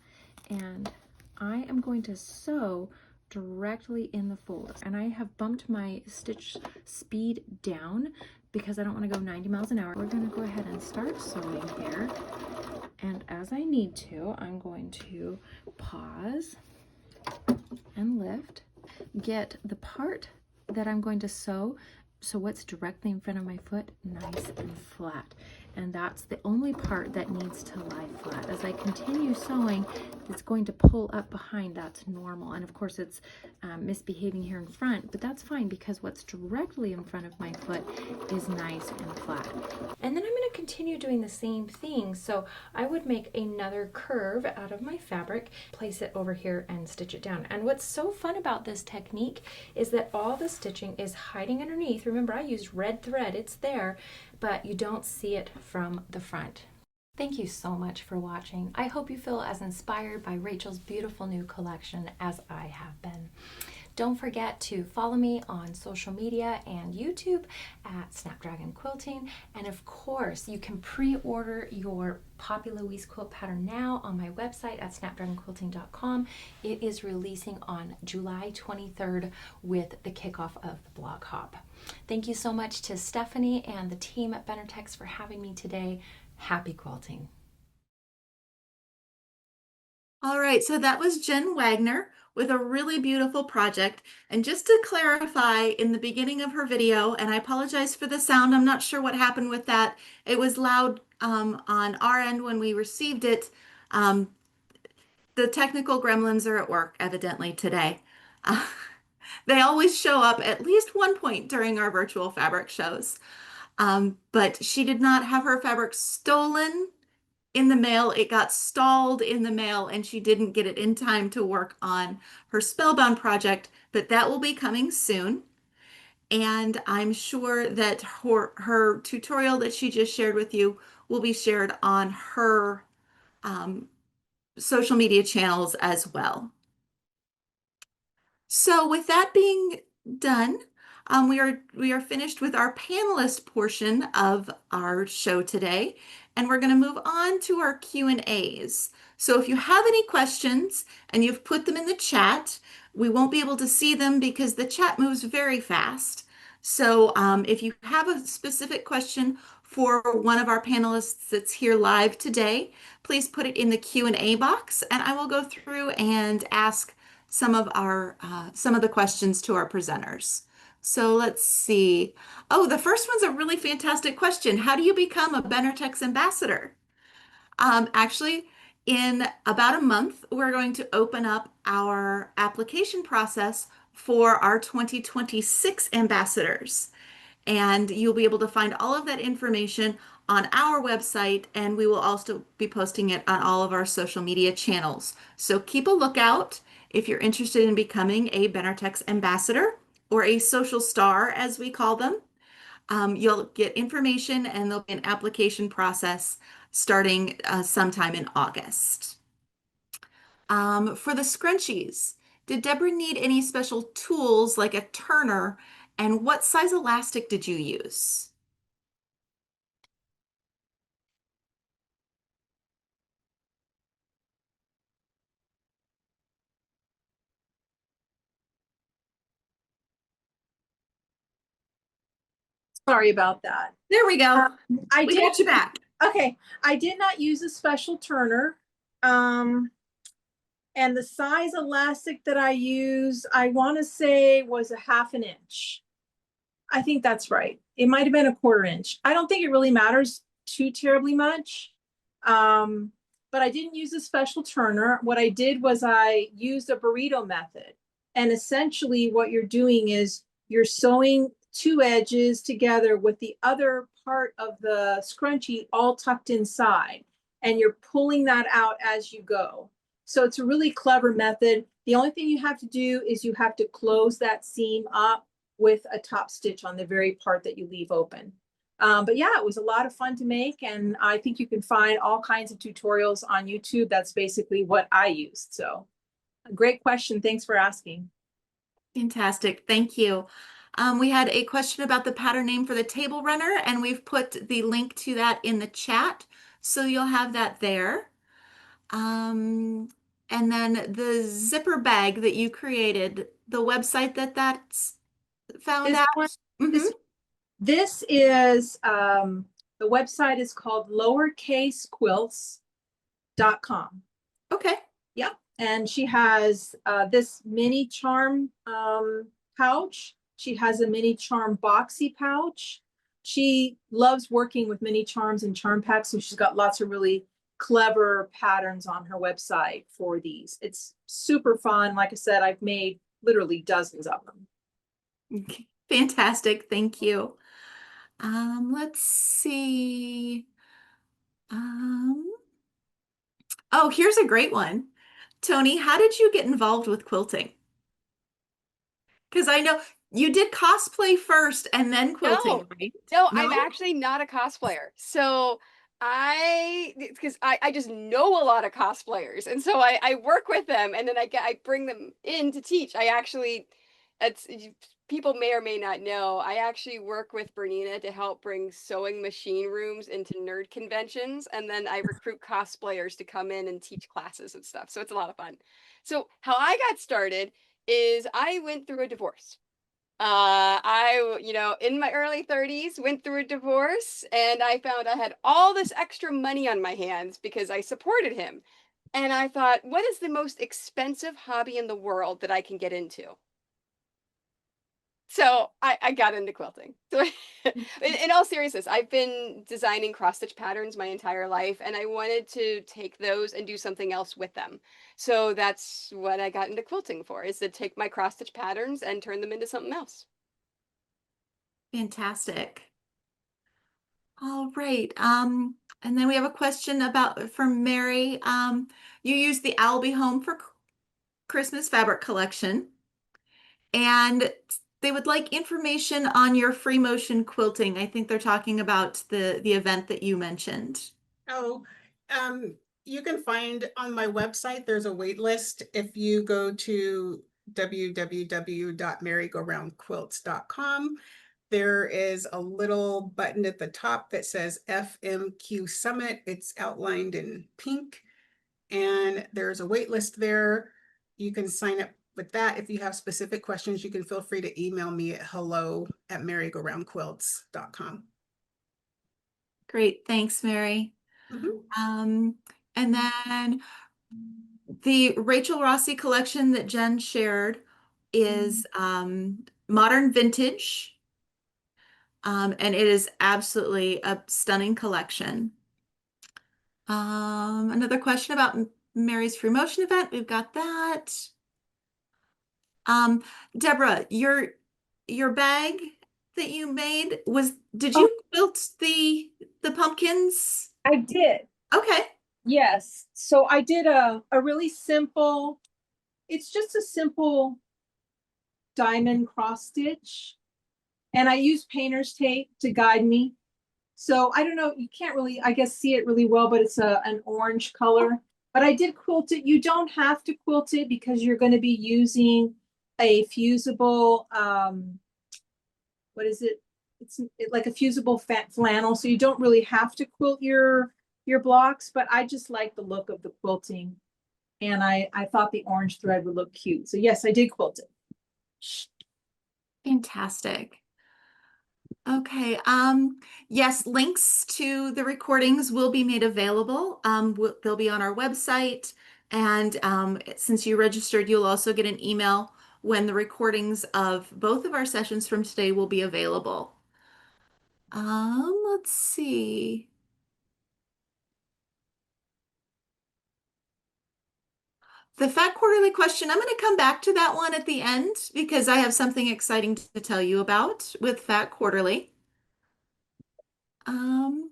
Speaker 6: And I am going to sew directly in the fold. And I have bumped my stitch speed down because I don't want to go 90 miles an hour. We're going to go ahead and start sewing here. And as I need to, I'm going to pause and lift, get the part that I'm going to sew, so what's directly in front of my foot, nice and flat. and that's the only part that needs to lie flat. As I continue sewing, it's going to pull up behind. That's normal, and of course it's misbehaving here in front, but that's fine because what's directly in front of my foot is nice and flat. And then I'm going to continue doing the same thing. So I would make another curve out of my fabric, place it over here and stitch it down. And what's so fun about this technique is that all the stitching is hiding underneath. Remember, I used red thread, it's there, but you don't see it from the front. Thank you so much for watching. I hope you feel as inspired by Rachel's beautiful new collection as I have been. Don't forget to follow me on social media and YouTube at Snapdragon Quilting. And of course, you can pre-order your Poppy Louise quilt pattern now on my website at snapdragonquilting.com. It is releasing on July 23rd with the kickoff of the blog hop. Thank you so much to Stephanie and the team at Benartex for having me today. Happy quilting.
Speaker 1: All right, so that was Jen Wagner with a really beautiful project. And just to clarify, in the beginning of her video, and I apologize for the sound, I'm not sure what happened with that. It was loud on our end when we received it. The technical gremlins are at work, evidently, today. Uh, they always show up at least one point during our virtual fabric shows. But she did not have her fabric stolen in the mail. It got stalled in the mail and she didn't get it in time to work on her Spellbound project, but that will be coming soon. And I'm sure that her tutorial that she just shared with you will be shared on her social media channels as well. So with that being done, we are finished with our panelist portion of our show today, and we're going to move on to our Q&As. So if you have any questions and you've put them in the chat, we won't be able to see them because the chat moves very fast. So if you have a specific question for one of our panelists that's here live today, please put it in the Q&A box, and I will go through and ask some of the questions to our presenters. So let's see. Oh, the first one's a really fantastic question. How do you become a Benartex ambassador? Actually, in about a month, we're going to open up our application process for our 2026 ambassadors. And you'll be able to find all of that information on our website, and we will also be posting it on all of our social media channels. So keep a lookout if you're interested in becoming a Benartex ambassador or a social star, as we call them. You'll get information and there'll be an application process starting sometime in August. For the scrunchies, did Deborah need any special tools like a turner, and what size elastic did you use?
Speaker 4: Sorry about that.
Speaker 1: There we go. We got you back.
Speaker 4: Okay, I did not use a special turner. And the size elastic that I used, I want to say was a 1/2 inch. I think that's right. It might have been a 1/4 inch. I don't think it really matters too terribly much. But I didn't use a special turner. What I did was I used a burrito method. And essentially what you're doing is you're sewing 2 edges together with the other part of the scrunchie all tucked inside. And you're pulling that out as you go. So it's a really clever method. The only thing you have to do is you have to close that seam up with a top stitch on the very part that you leave open. But yeah, it was a lot of fun to make, and I think you can find all kinds of tutorials on YouTube. That's basically what I used. So great question. Thanks for asking.
Speaker 1: Fantastic. Thank you. We had a question about the pattern name for the table runner, and we've put the link to that in the chat. So you'll have that there. And then the zipper bag that you created, the website that's found out.
Speaker 4: This is the website is called lowercasequilts.com.
Speaker 1: Okay.
Speaker 4: Yep. And she has this mini charm pouch. She has a mini charm boxy pouch. She loves working with mini charms and charm packs, so she's got lots of really clever patterns on her website for these. It's super fun. Like I said, I've made literally dozens of them.
Speaker 1: Okay. Fantastic. Thank you. Let's see. Um, oh, here's a great one. Tony, how did you get involved with quilting? Because I know you did cosplay first and then
Speaker 2: No,
Speaker 1: quilting, right?
Speaker 2: no,
Speaker 1: No?
Speaker 2: I'm actually not a cosplayer. So because I just know a lot of cosplayers, and so I work with them, and then I bring them in to teach. I actually, it's people may or may not know, I actually work with Bernina to help bring sewing machine rooms into nerd conventions, and then I recruit cosplayers to come in and teach classes and stuff. So it's a lot of fun. So how I got started is I went through a divorce. In my early 30s, went through a divorce and I found I had all this extra money on my hands because I supported him. And I thought, what is the most expensive hobby in the world that I can get into? So I got into quilting. So in all seriousness, I've been designing cross stitch patterns my entire life, and I wanted to take those and do something else with them. So that's what I got into quilting for, is to take my cross stitch patterns and turn them into something else.
Speaker 1: Fantastic. All right. And then we have a question about from Mary. You used the I'll Be Home for Christmas fabric collection, and they would like information on your free motion quilting. I think they're talking about the event that you mentioned.
Speaker 5: Oh, you can find on my website, there's a wait list. If you go to www.merrygoroundquilts.com, there is a little button at the top that says FMQ Summit. It's outlined in pink, and there's a wait list there. You can sign up with that. If you have specific questions, you can feel free to email me at hello@merrygoroundquilts.com.
Speaker 1: Great. Thanks, Mary.
Speaker 5: Mhm.
Speaker 1: Um, and then the Rachel Rossi collection that Jen shared is modern vintage, and it is absolutely a stunning collection. Another question about Mary's free motion event. We've got that. Um, Deborah, your bag that you made did
Speaker 4: Oh,
Speaker 1: you quilt the pumpkins?
Speaker 4: I did.
Speaker 1: Okay.
Speaker 4: Yes. So I did a really simple, it's just a simple diamond cross stitch. And I used painter's tape to guide me. So I don't know, you can't really, I guess, see it really well, but it's an orange color. But I did quilt it. You don't have to quilt it because you're going to be using a fusible, what is it? It's like a fusible fat flannel. So you don't really have to quilt your blocks, but I just like the look of the quilting. And I thought the orange thread would look cute. So yes, I did quilt it.
Speaker 1: Fantastic. Okay. Yes, links to the recordings will be made available. They'll be on our website. And since you registered, you'll also get an email when the recordings of both of our sessions from today will be available. Let's see. The Fat Quarterly question, I'm going to come back to that one at the end because I have something exciting to tell you about with Fat Quarterly. Um,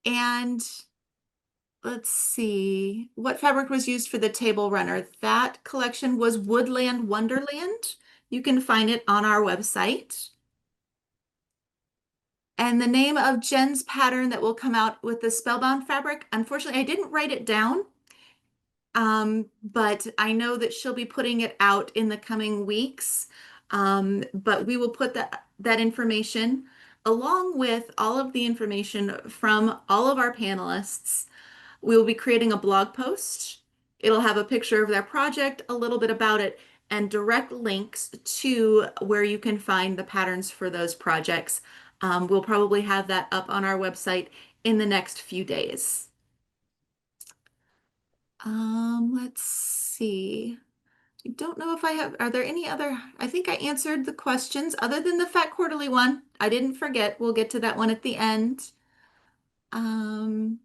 Speaker 1: and let's see, what fabric was used for the table runner? That collection was Woodland Wonderland. You can find it on our website. And the name of Jen's pattern that will come out with the Spellbound fabric, unfortunately, I didn't write it down. But I know that she'll be putting it out in the coming weeks. But we will put that information along with all of the information from all of our panelists. We will be creating a blog post. It'll have a picture of their project, a little bit about it, and direct links to where you can find the patterns for those projects. We'll probably have that up on our website in the next few days. Let's see. I don't know if I have, are there any other, I think I answered the questions other than the Fat Quarterly one. I didn't forget. We'll get to that one at the end. Um,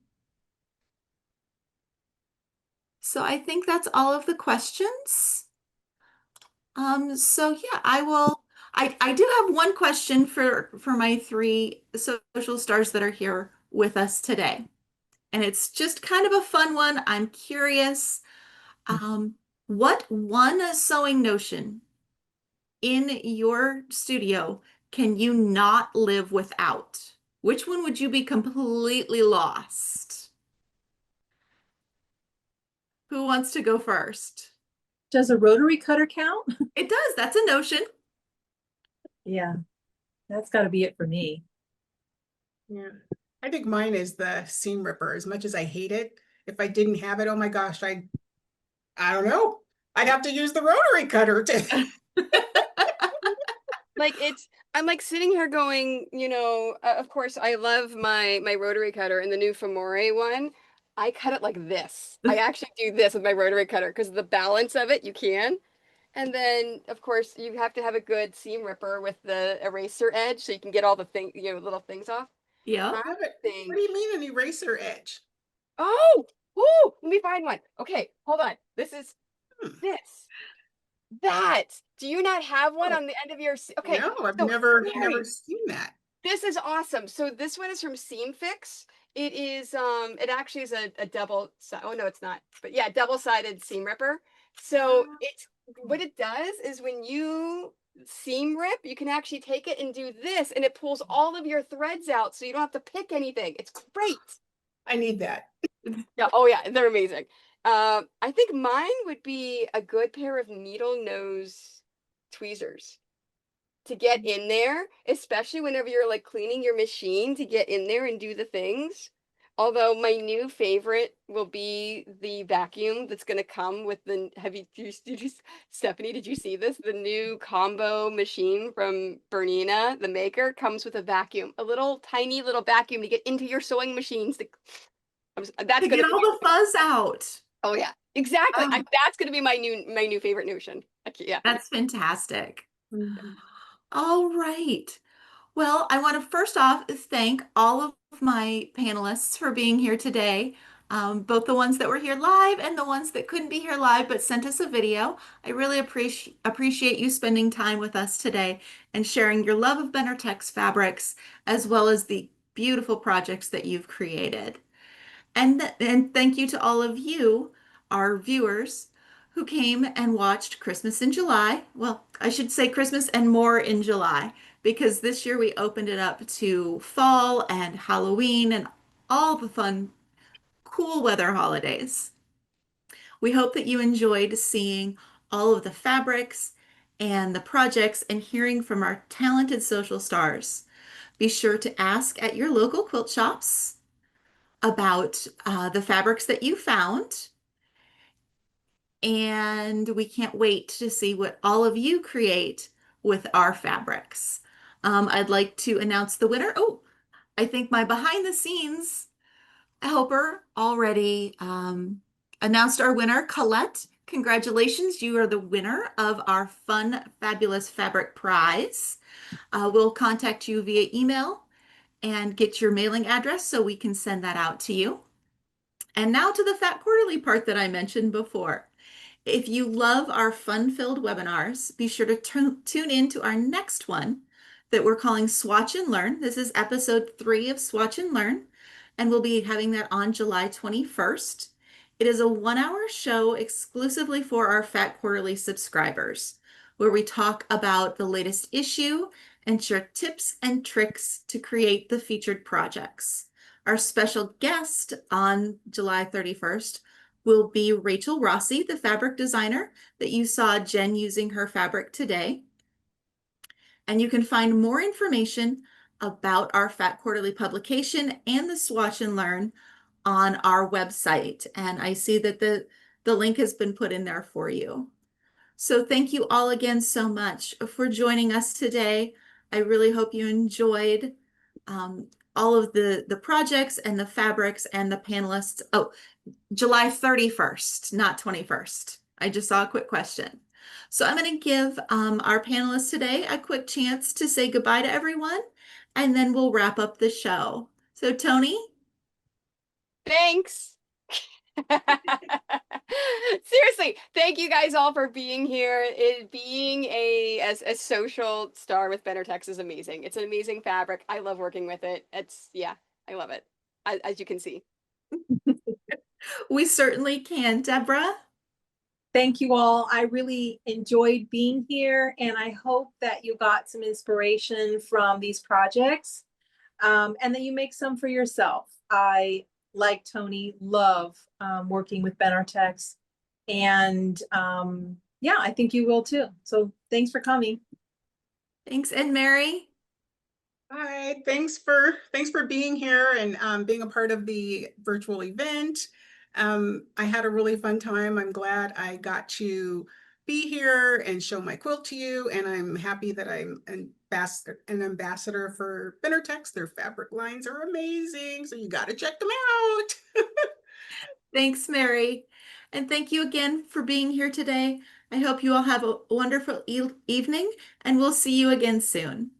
Speaker 1: so I think that's all of the questions. So yeah, I do have one question for my three social stars that are here with us today. And it's just kind of a fun one. I'm curious, um, what one sewing notion in your studio can you not live without? Which one would you be completely lost? Who wants to go first?
Speaker 4: Does a rotary cutter count?
Speaker 1: It does. That's a notion.
Speaker 4: Yeah, that's got to be it for me.
Speaker 5: Yeah. I think mine is the seam ripper. As much as I hate it, if I didn't have it, oh my gosh, I don't know. I'd have to use the rotary cutter to.
Speaker 2: Like I'm like sitting here going, of course I love my rotary cutter and the new Femore one. I cut it like this. I actually do this with my rotary cutter because the balance of it, you can. And then of course you have to have a good seam ripper with the eraser edge so you can get all the little things off.
Speaker 1: Yeah.
Speaker 2: I
Speaker 5: Yeah, but what
Speaker 2: think,
Speaker 5: do you mean an eraser edge?
Speaker 2: oh, whoo, let me find one. Okay, hold on. This is
Speaker 5: Hmm.
Speaker 2: this. That. Do you not have one
Speaker 5: Oh,
Speaker 2: on the end of your okay,
Speaker 5: no, I've
Speaker 2: so
Speaker 5: never
Speaker 2: Mary,
Speaker 5: seen that.
Speaker 2: this is awesome. So this one is from Seam Fix. It is it actually is a double side. Oh no, it's not. But yeah, double-sided seam ripper. So it's what it does is when you seam rip, you can actually take it and do this and it pulls all of your threads out so you don't have to pick anything. It's great.
Speaker 5: I need that.
Speaker 2: Yeah, oh yeah, they're amazing. I think mine would be a good pair of needle nose tweezers to get in there, especially whenever you're like cleaning your machine to get in there and do the things. Although my new favorite will be the vacuum that's going to come with the Stephanie, did you see this? The new combo machine from Bernina, the maker, comes with a vacuum, a little tiny little vacuum to get into your sewing machines. That's
Speaker 1: To
Speaker 2: going
Speaker 1: get
Speaker 2: to
Speaker 1: all
Speaker 2: be,
Speaker 1: the fuzz out.
Speaker 2: oh yeah, exactly.
Speaker 1: Oh,
Speaker 2: That's going to be my new favorite notion. Yeah.
Speaker 1: that's fantastic.
Speaker 4: Mhm.
Speaker 1: All right. Well, I want to first off thank all of my panelists for being here today, both the ones that were here live and the ones that couldn't be here live but sent us a video. I really appreciate you spending time with us today and sharing your love of Benartex fabrics as well as the beautiful projects that you've created. And thank you to all of you, our viewers, who came and watched Christmas in July. Well, I should say Christmas and more in July, because this year we opened it up to fall and Halloween and all the fun, cool weather holidays. We hope that you enjoyed seeing all of the fabrics and the projects and hearing from our talented social stars. Be sure to ask at your local quilt shops about the fabrics that you found. And we can't wait to see what all of you create with our fabrics. I'd like to announce the winner. Oh, I think my behind the scenes helper already announced our winner, Colette. Congratulations, you are the winner of our fun, fabulous fabric prize. We'll contact you via email and get your mailing address so we can send that out to you. And now to the Fat Quarterly part that I mentioned before. If you love our fun-filled webinars, be sure to tune in to our next one that we're calling Swatch and Learn. This is episode 3 of Swatch and Learn, and we'll be having that on July 21st. It is a 1-hour show exclusively for our Fat Quarterly subscribers, where we talk about the latest issue and share tips and tricks to create the featured projects. Our special guest on July 31st will be Rachel Rossi, the fabric designer that you saw Jen using her fabric today. And you can find more information about our Fat Quarterly publication and the Swatch and Learn on our website. And I see that the link has been put in there for you. So thank you all again so much for joining us today. I really hope you enjoyed all of the projects and the fabrics and the panelists. Oh, July 31st, not 21st. I just saw a quick question. So I'm going to give our panelists today a quick chance to say goodbye to everyone, and then we'll wrap up the show. So Tony?
Speaker 2: Thanks. Seriously, thank you guys all for being here. Being a social star with Benartex is amazing. It's an amazing fabric. I love working with it. Yeah, I love it. As you can see.
Speaker 1: We certainly can. Deborah?
Speaker 4: Thank you all. I really enjoyed being here, and I hope that you got some inspiration from these projects, and that you make some for yourself. I, like Tony, love working with Benartex, and yeah, I think you will too. So thanks for coming.
Speaker 1: Thanks. And Mary?
Speaker 5: Hi, thanks for being here and being a part of the virtual event. I had a really fun time. I'm glad I got to be here and show my quilt to you, and I'm happy that I'm an ambassador for Benartex. Their fabric lines are amazing, so you got to check them out.
Speaker 1: Thanks, Mary. And thank you again for being here today. I hope you all have a wonderful evening, and we'll see you again soon.